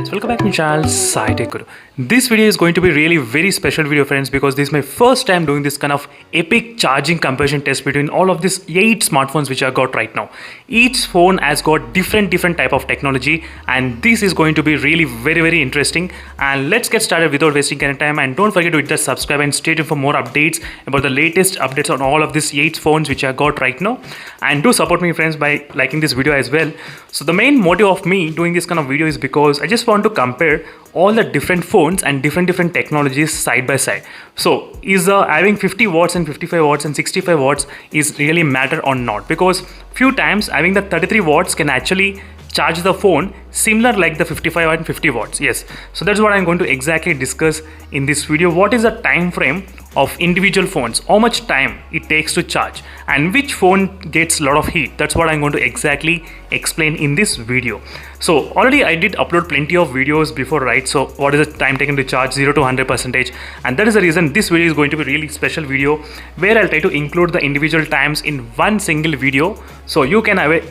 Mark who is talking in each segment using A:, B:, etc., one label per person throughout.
A: friends, welcome back to my channel Sai Tech Guru. This video is going to be really very special video friends, because this is my first time doing this kind of epic charging comparison test between all of these 8 smartphones which I got right now. Each phone has got different type of technology, and this is going to be really very interesting. And let's get started without wasting any time, and don't forget to hit the subscribe and stay tuned for more updates about the latest updates on all of these 8 phones which I got right now. And do support me friends by liking this video as well. So the main motive of me doing this kind of video is because I just want to compare all the different phones and different technologies side by side. So is having 50 watts and 55 watts and 65 watts is really matter or not? Because few times having the 33 watts can actually charge the phone similar like the 55 and 50 watts. Yes, so that's what I'm going to exactly discuss in this video. What is the time frame of individual phones, how much time it takes to charge, and which phone gets a lot of heat? That's what I'm going to exactly explain in this video. So already I did upload plenty of videos before, right? So what is the time taken to charge 0 to 100%, and that is the reason this video is going to be really special video, where I'll try to include the individual times in one single video, so you can have a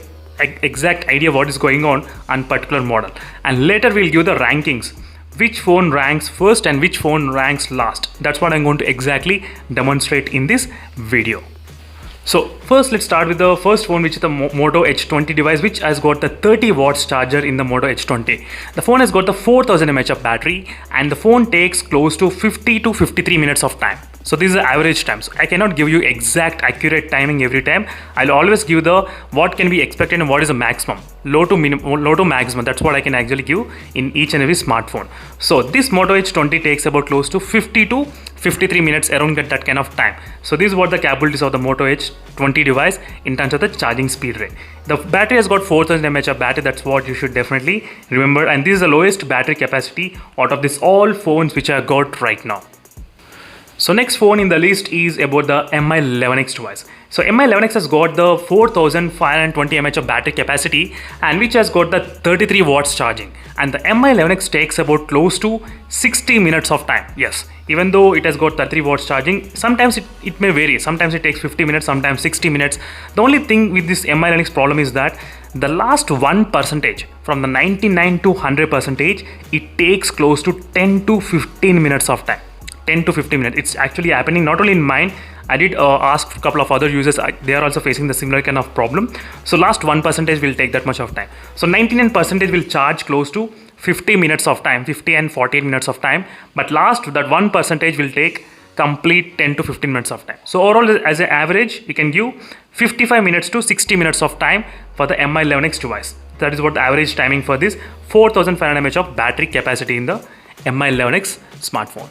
A: exact idea what is going on particular model. And later we'll give the rankings, which phone ranks first and which phone ranks last. That's what I'm going to exactly demonstrate in this video. So first let's start with the first phone, which is the Moto H20 device, which has got the 30 watts charger in the Moto H20. The phone has got the 4000 mAh of battery, and the phone takes close to 50 to 53 minutes of time. So this is the average time. So I cannot give you exact accurate timing every time. I'll always give the what can be expected and what is the maximum, low to maximum. That's what I can actually give in each and every smartphone. So this Moto H20 takes about close to 50 to 53 minutes, around that kind of time. So this is what the capabilities of the Moto H20 device in terms of the charging speed rate. The battery has got 4000 mAh of battery. That's what you should definitely remember, and this is the lowest battery capacity out of this all phones which I got right now. So next phone in the list is about the Mi11X device. So Mi11X has got the 4520 mAh of battery capacity, and which has got the 33 watts charging, and the Mi11X takes about close to 60 minutes of time. Yes, even though it has got 33 watts charging, sometimes it may vary. Sometimes it takes 50 minutes, sometimes 60 minutes. The only thing with this Mi11X problem is that the last 1%, from the 99 to 100%, it takes close to 10 to 15 minutes of time. 10 to 15 minutes. It's actually happening not only in mine. I did ask a couple of other users. They are also facing the similar kind of problem. So last 1% will take that much of time. So 99% will charge close to 50 minutes of time, 50 and 48 minutes of time. But last that 1% will take complete 10 to 15 minutes of time. So overall, as an average, you can give 55 minutes to 60 minutes of time for the Mi11X device. That is what the average timing for this 4500 mAh of battery capacity in the Mi11X smartphone.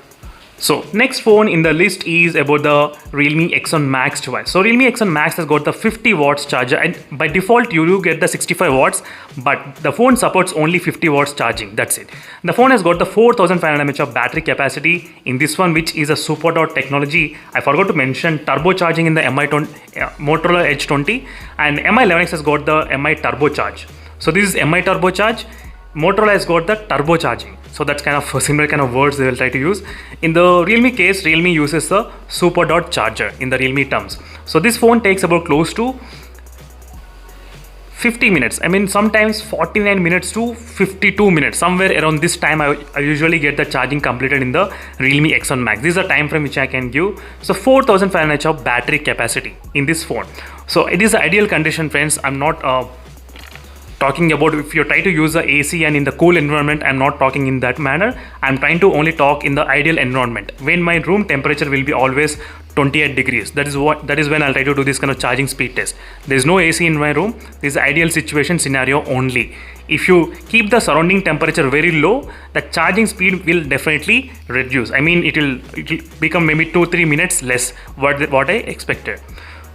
A: So next phone in the list is about the Realme X1 Max device. So Realme X1 Max has got the 50 watts charger, and by default you do get the 65 watts, but the phone supports only 50 watts charging. That's it. The phone has got the 4500 mAh of battery capacity in this one, which is a Super Dot technology. I forgot to mention turbocharging in the Motorola H20, and Mi11X has got the Mi Turbocharge. So this is Mi Turbocharge. Motorola has got the turbocharging. So that's kind of similar kind of words they will try to use. In the Realme case, Realme uses the Super Dot charger in the Realme terms. So this phone takes about close to 50 minutes. I mean, sometimes 49 minutes to 52 minutes. Somewhere around this time, I usually get the charging completed in the Realme X1 Max. This is the time frame which I can give. So 4500 mAh of battery capacity in this phone. So it is the ideal condition, friends. I'm not talking about if you try to use the AC and in the cool environment. I'm not talking in that manner. I'm trying to only talk in the ideal environment, when my room temperature will be always 28 degrees. That is when I'll try to do this kind of charging speed test. There is no AC in my room. This is the ideal situation scenario only. If you keep the surrounding temperature very low, the charging speed will definitely reduce. I mean, it will become maybe 2-3 minutes less what I expected.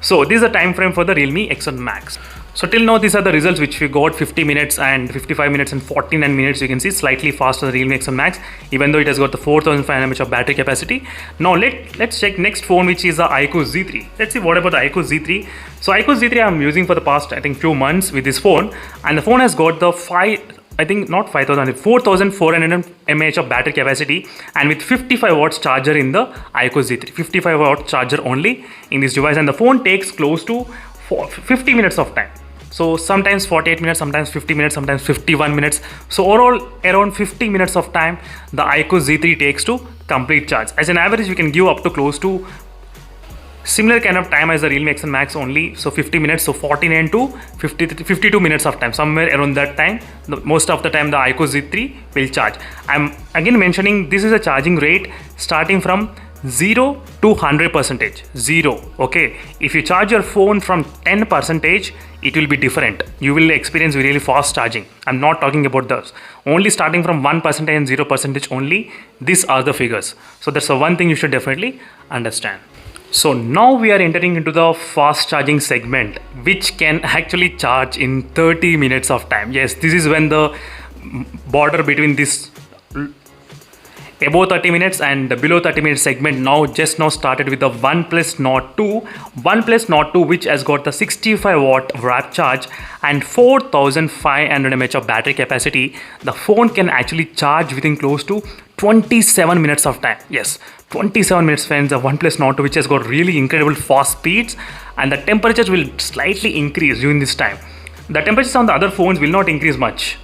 A: So this is the time frame for the Realme X1 Max. So till now, these are the results which we got: 50 minutes and 55 minutes and 49 minutes. You can see slightly faster the Realme X1 Max, even though it has got the 4500 mAh of battery capacity. Now let's check next phone, which is the iQOO Z3. Let's see what about the iQOO Z3. So iQOO Z3 I'm using for the past, I think, few months with this phone, and the phone has got the 4400 mAh of battery capacity, and with 55 watts charger in the iQOO Z3. 55 watt charger only in this device, and the phone takes close to 50 minutes of time. So sometimes 48 minutes, sometimes 50 minutes, sometimes 51 minutes. So overall around 50 minutes of time the iQOO Z3 takes to complete charge. As an average, we can give up to close to similar kind of time as the Realme XN Max only. So 50 minutes, so 49 to 52 minutes of time, somewhere around that time. Most of the time the iQOO Z3 will charge. I'm again mentioning this is a charging rate starting from 0 to 100%. 0, okay. If you charge your phone from 10%, it will be different. You will experience really fast charging. I'm not talking about those. Only starting from 1% and 0% only, these are the figures. So that's the one thing you should definitely understand. So now we are entering into the fast charging segment, which can actually charge in 30 minutes of time. Yes, this is when the border between this above 30 minutes and below 30 minutes segment now started with the OnePlus Nord 2, which has got the 65 watt wrap charge and 4500 mAh of battery capacity. The phone can actually charge within close to 27 minutes of time. Yes, 27 minutes, friends. The OnePlus Nord 2, which has got really incredible fast speeds, and the temperatures will slightly increase during this time. The temperatures on the other phones will not increase much.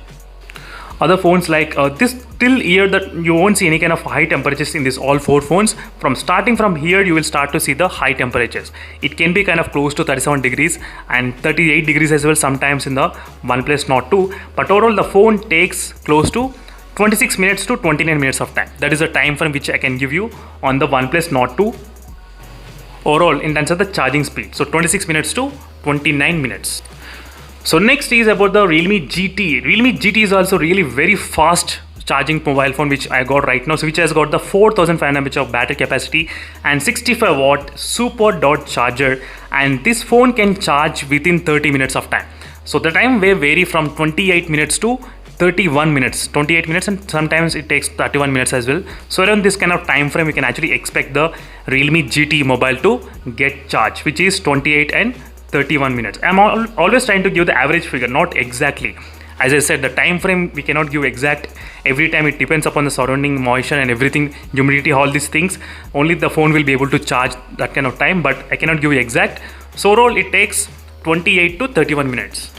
A: Other phones like this till here that you won't see any kind of high temperatures in this all four phones. Starting from here you will start to see the high temperatures. It can be kind of close to 37 degrees and 38 degrees as well sometimes in the OnePlus Nord 2, but overall the phone takes close to 26 minutes to 29 minutes of time. That is the time frame which I can give you on the OnePlus Nord 2 overall in terms of the charging speed. So 26 minutes to 29 minutes. So next is about the Realme GT. Realme GT is also really very fast charging mobile phone which I got right now, so which has got the 4500 mAh of battery capacity and 65 watt super dot charger, and this phone can charge within 30 minutes of time. So the time may vary from 28 minutes to 31 minutes, 28 minutes, and sometimes it takes 31 minutes as well. So around this kind of time frame we can actually expect the Realme GT mobile to get charged, which is 28 and 31 minutes. I'm always trying to give the average figure, not exactly. As I said, the time frame we cannot give exact every time. It depends upon the surrounding moisture and everything, humidity, all these things. Only the phone will be able to charge that kind of time, but I cannot give you exact. So overall it takes 28 to 31 minutes.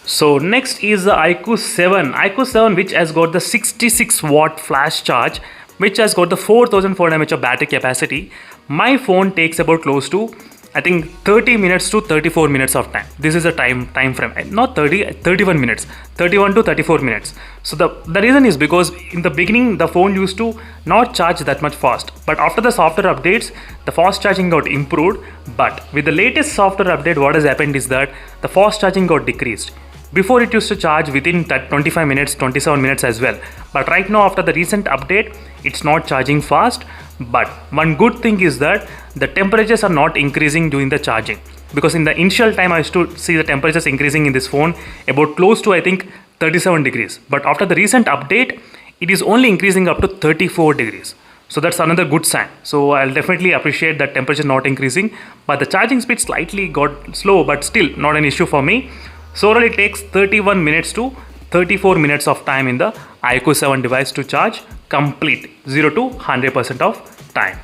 A: So next is the iQOO 7, which has got the 66 watt flash charge, which has got the 4400 mAh of battery capacity. My phone takes about close to, I think, 30 minutes to 34 minutes of time. This is the time frame, not 30, 31 minutes, 31 to 34 minutes. So the reason is because in the beginning the phone used to not charge that much fast, but after the software updates the fast charging got improved. But with the latest software update, what has happened is that the fast charging got decreased. Before it used to charge within 25 minutes, 27 minutes as well, but right now after the recent update it's not charging fast. But one good thing is that the temperatures are not increasing during the charging, because in the initial time I used to see the temperatures increasing in this phone about close to, I think, 37 degrees, but after the recent update it is only increasing up to 34 degrees. So that's another good sign. So I'll definitely appreciate that temperature not increasing, but the charging speed slightly got slow, but still not an issue for me. So overall it takes 31 minutes to 34 minutes of time in the iQOO 7 device to charge complete 0 to 100% of time.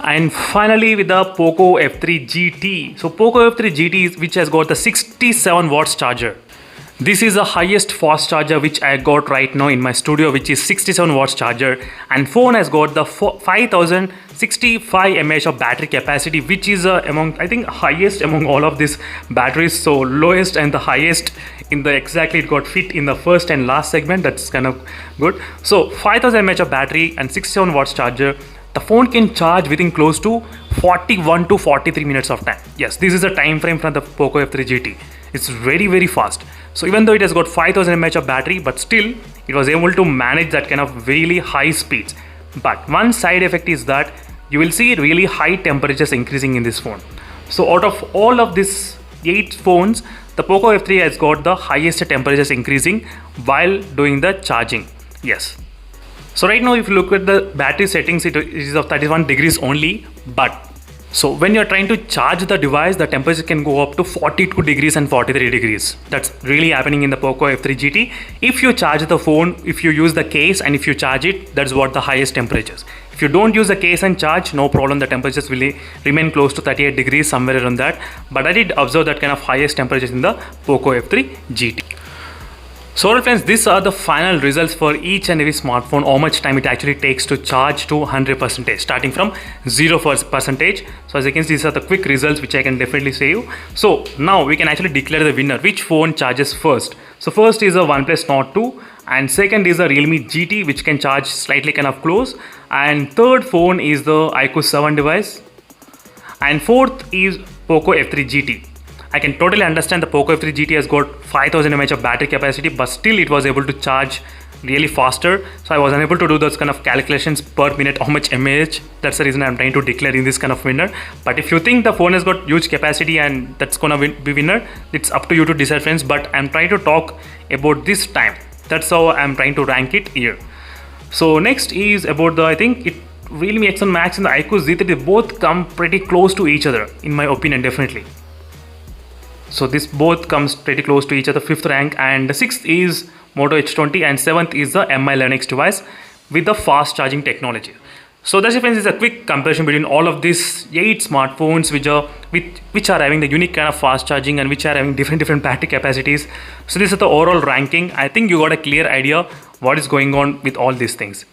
A: And finally with the Poco F3 GT. So Poco F3 GT, which has got the 67 watts charger. This is the highest fast charger which I got right now in my studio, which is 67 watts charger, and phone has got the 5065 mAh of battery capacity, which is among, I think, highest among all of these batteries. So lowest and the highest in the exactly it got fit in the first and last segment. That's kind of good. So 5000 mAh of battery and 67 watts charger. The phone can charge within close to 41 to 43 minutes of time. Yes, this is the time frame from the Poco F3 GT. It's very, very fast. So even though it has got 5000 mAh of battery, but still it was able to manage that kind of really high speeds. But one side effect is that you will see really high temperatures increasing in this phone. So out of all of these 8 phones, the Poco F3 has got the highest temperatures increasing while doing the charging. Yes. So right now if you look at the battery settings, it is of 31 degrees only, but so when you're trying to charge the device, the temperature can go up to 42 degrees and 43 degrees. That's really happening in the Poco F3 GT. If you charge the phone, if you use the case and if you charge it, that's what the highest temperatures. If you don't use the case and charge, no problem, the temperatures will remain close to 38 degrees, somewhere around that. But I did observe that kind of highest temperatures in the POCO F3 GT. So alright friends, these are the final results for each and every smartphone, how much time it actually takes to charge to 100%, starting from 0%. So as you can see, these are the quick results which I can definitely say you. So now we can actually declare the winner, which phone charges first. So first is a OnePlus Nord 2 and second is a Realme GT, which can charge slightly kind of close, and third phone is the iQOO 7 device, and fourth is POCO F3 GT. I can totally understand the POCO F3 GT has got 5000 mAh of battery capacity, but still it was able to charge really faster. So I was unable to do those kind of calculations per minute, how much mAh. That's the reason I'm trying to declare in this kind of winner. But if you think the phone has got huge capacity and that's gonna be winner, it's up to you to decide friends. But I'm trying to talk about this time. That's how I'm trying to rank it here. So next is about the, I think it Realme X1 Max and the iQOO Z3, they both come pretty close to each other in my opinion, definitely. So this both comes pretty close to each other, 5th rank, and the 6th is Moto H20 and 7th is the Mi Linux device with the fast charging technology. So that's friends, is a quick comparison between all of these 8 smartphones which are having the unique kind of fast charging and which are having different battery capacities. So this is the overall ranking. I think you got a clear idea what is going on with all these things.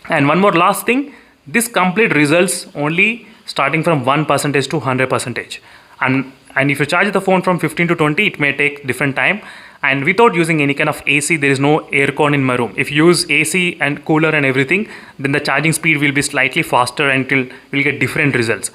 A: And one more last thing, this complete results only starting from 1% to 100%. And if you charge the phone from 15 to 20, it may take different time. And without using any kind of AC, there is no aircon in my room. If you use AC and cooler and everything, then the charging speed will be slightly faster and will get different results.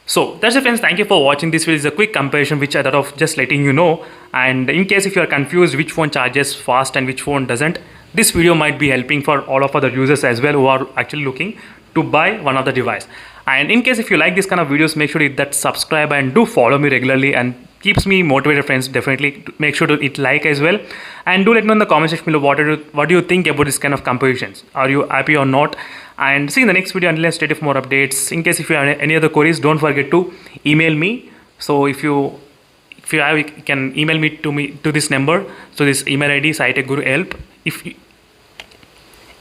A: So that's it friends, thank you for watching this video. It's a quick comparison which I thought of just letting you know. And in case if you are confused which phone charges fast and which phone doesn't, this video might be helping for all of other users as well who are actually looking to buy one of the device. And in case if you like this kind of videos, make sure to hit that subscribe and do follow me regularly, and keeps me motivated friends. Definitely make sure to hit like as well, and do let me know in the comment section below what do you think about this kind of comparisons. Are you happy or not? And see you in the next video. Until then, stay tuned for more updates. In case if you have any other queries, don't forget to email me. So if you have, you can email me to this number. So this email ID is SciTechGuruHelp.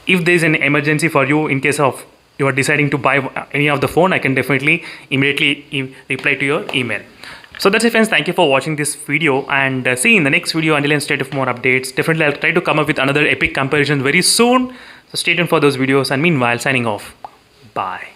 A: If there is an emergency for you, in case of you are deciding to buy any of the phone, I can definitely immediately reply to your email. So that's it friends, thank you for watching this video, and see you in the next video. Until then, stay tuned for more updates. Definitely I'll try to come up with another epic comparison very soon. So stay tuned for those videos, and meanwhile signing off. Bye.